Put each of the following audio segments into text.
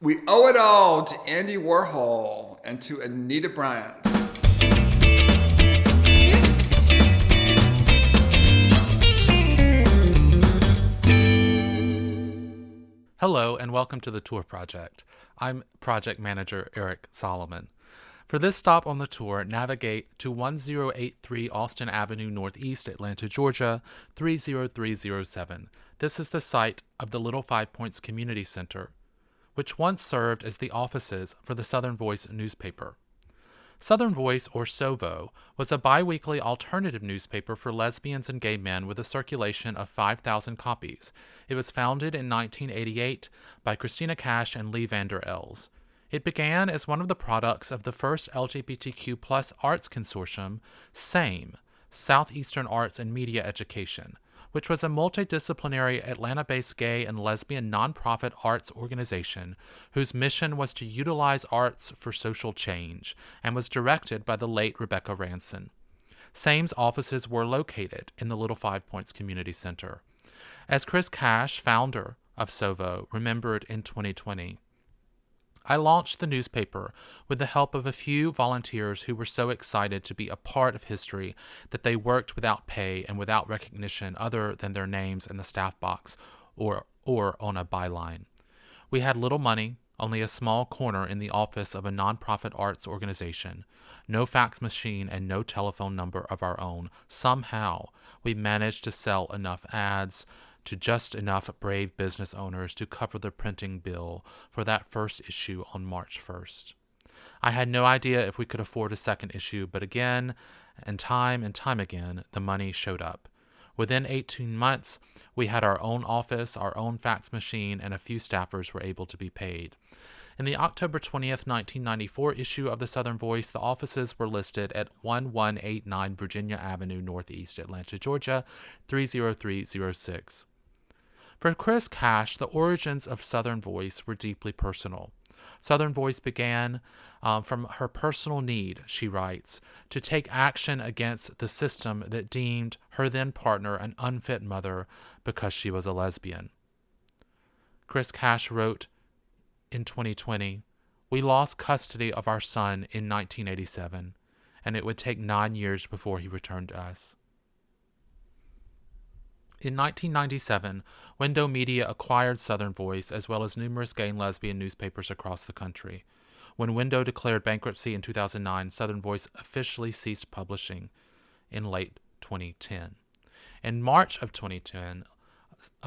We owe it all to Andy Warhol and to Anita Bryant. Hello and welcome to the Tour Project. I'm Project Manager Eric Solomon. For this stop on the tour, navigate to 1083 Austin Avenue Northeast, Atlanta, Georgia, 30307. This is the site of the Little Five Points Community Center, which once served as the offices for the Southern Voice newspaper. Southern Voice, or SOVO, was a bi-weekly alternative newspaper for lesbians and gay men with a circulation of 5,000 copies. It was founded in 1988 by Christina Cash and Lee Vander Els. It began as one of the products of the first LGBTQ+ arts consortium, SAME, Southeastern Arts and Media Education, which was a multidisciplinary Atlanta-based gay and lesbian nonprofit arts organization whose mission was to utilize arts for social change and was directed by the late Rebecca Ranson. SAME's offices were located in the Little Five Points Community Center. As Chris Cash, founder of SOVO, remembered in 2020, I launched the newspaper with the help of a few volunteers who were so excited to be a part of history that they worked without pay and without recognition other than their names in the staff box or on a byline. We had little money, only a small corner in the office of a nonprofit arts organization, no fax machine and no telephone number of our own. Somehow, we managed to sell enough ads to just enough brave business owners to cover the printing bill for that first issue on March 1st. I had no idea if we could afford a second issue, but again, and time again, the money showed up. Within 18 months, we had our own office, our own fax machine, and a few staffers were able to be paid. In the October 20th, 1994 issue of the Southern Voice, the offices were listed at 1189 Virginia Avenue Northeast, Atlanta, Georgia, 30306. For Chris Cash, the origins of Southern Voice were deeply personal. Southern Voice began from her personal need, she writes, to take action against the system that deemed her then partner an unfit mother because she was a lesbian. Chris Cash wrote in 2020, "We lost custody of our son in 1987, and it would take 9 years before he returned to us." In 1997, Window Media acquired Southern Voice as well as numerous gay and lesbian newspapers across the country. When Window declared bankruptcy in 2009, Southern Voice officially ceased publishing in late 2010. In March of 2010,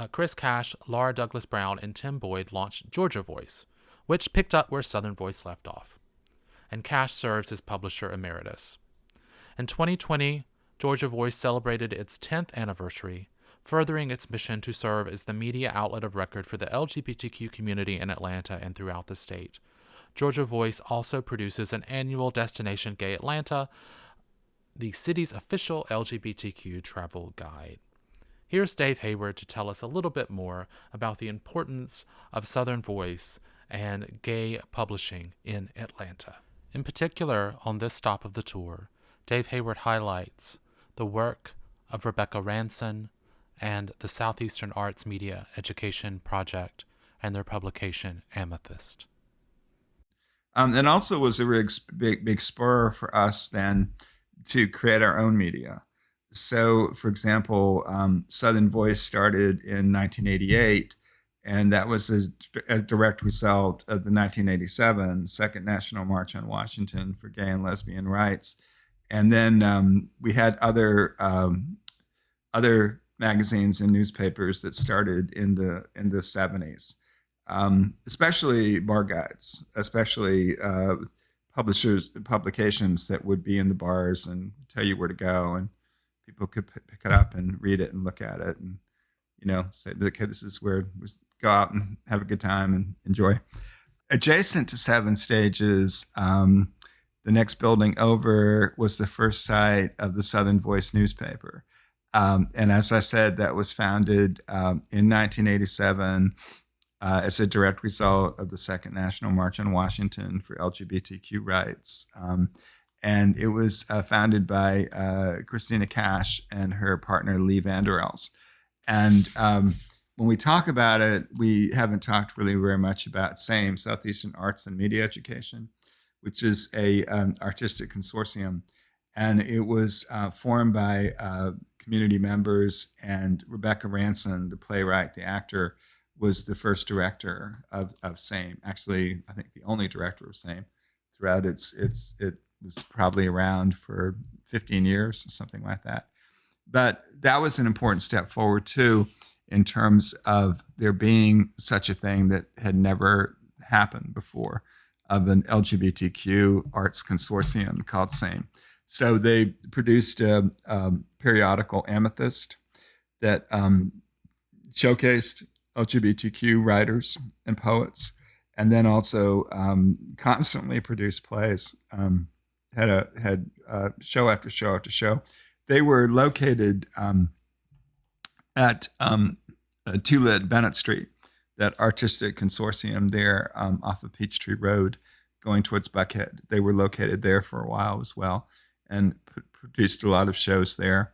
Chris Cash, Laura Douglas Brown, and Tim Boyd launched Georgia Voice, which picked up where Southern Voice left off, and Cash serves as publisher emeritus. In 2020, Georgia Voice celebrated its 10th anniversary, furthering its mission to serve as the media outlet of record for the LGBTQ community in Atlanta and throughout the state. Georgia Voice also produces an annual Destination Gay Atlanta, the city's official LGBTQ travel guide. Here's Dave Hayward to tell us a little bit more about the importance of Southern Voice and gay publishing in Atlanta. In particular, on this stop of the tour, Dave Hayward highlights the work of Rebecca Ranson and the Southeastern Arts Media Education Project and their publication Amethyst. And also was a big spur for us then to create our own media. So, for example, Southern Voice started in 1988, and that was a direct result of the 1987 Second National March on Washington for Gay and Lesbian Rights. And then we had other magazines and newspapers that started in the 70s, especially bar guides, especially publications that would be in the bars and tell you where to go, and people could pick it up and read it and look at it and say, okay, this is where we go out and have a good time and enjoy. Adjacent to Seven Stages, the next building over was the first site of the Southern Voice newspaper. And as I said, that was founded in 1987 as a direct result of the Second National March on Washington for LGBTQ rights. And it was founded by Christina Cash and her partner Lee Vander Els. And when we talk about it, we haven't talked really very much about SAME, Southeastern Arts and Media Education, which is a artistic consortium, and it was formed by community members. And Rebecca Ranson, the playwright, the actor, was the first director of SAME. Actually, I think the only director of SAME throughout it was probably around for 15 years or something like that. But that was an important step forward too, in terms of there being such a thing that had never happened before, of an LGBTQ arts consortium called SAME. So they produced a periodical, Amethyst, that showcased LGBTQ writers and poets, and then also constantly produced plays. Had show after show after show. They were located at Tulid Bennett Street, that artistic consortium there off of Peachtree Road, going towards Buckhead. They were located there for a while as well, and produced a lot of shows there.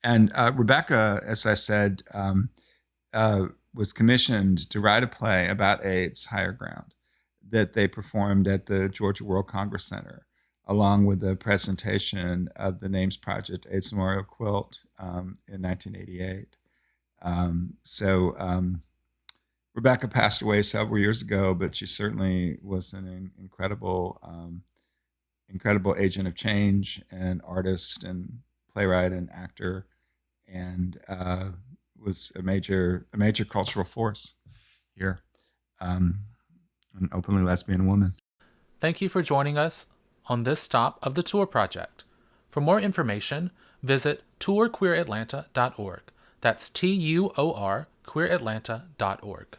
And Rebecca, as I said, was commissioned to write a play about AIDS, Higher Ground, that they performed at the Georgia World Congress Center, along with the presentation of the Names Project AIDS Memorial Quilt in 1988. Rebecca passed away several years ago, but she certainly was an incredible agent of change, and artist and playwright and actor, and was a major cultural force here, an openly lesbian woman. Thank you for joining us on this stop of the Tour Project. For more information, visit tourqueeratlanta.org. That's TUOR queeratlanta.org.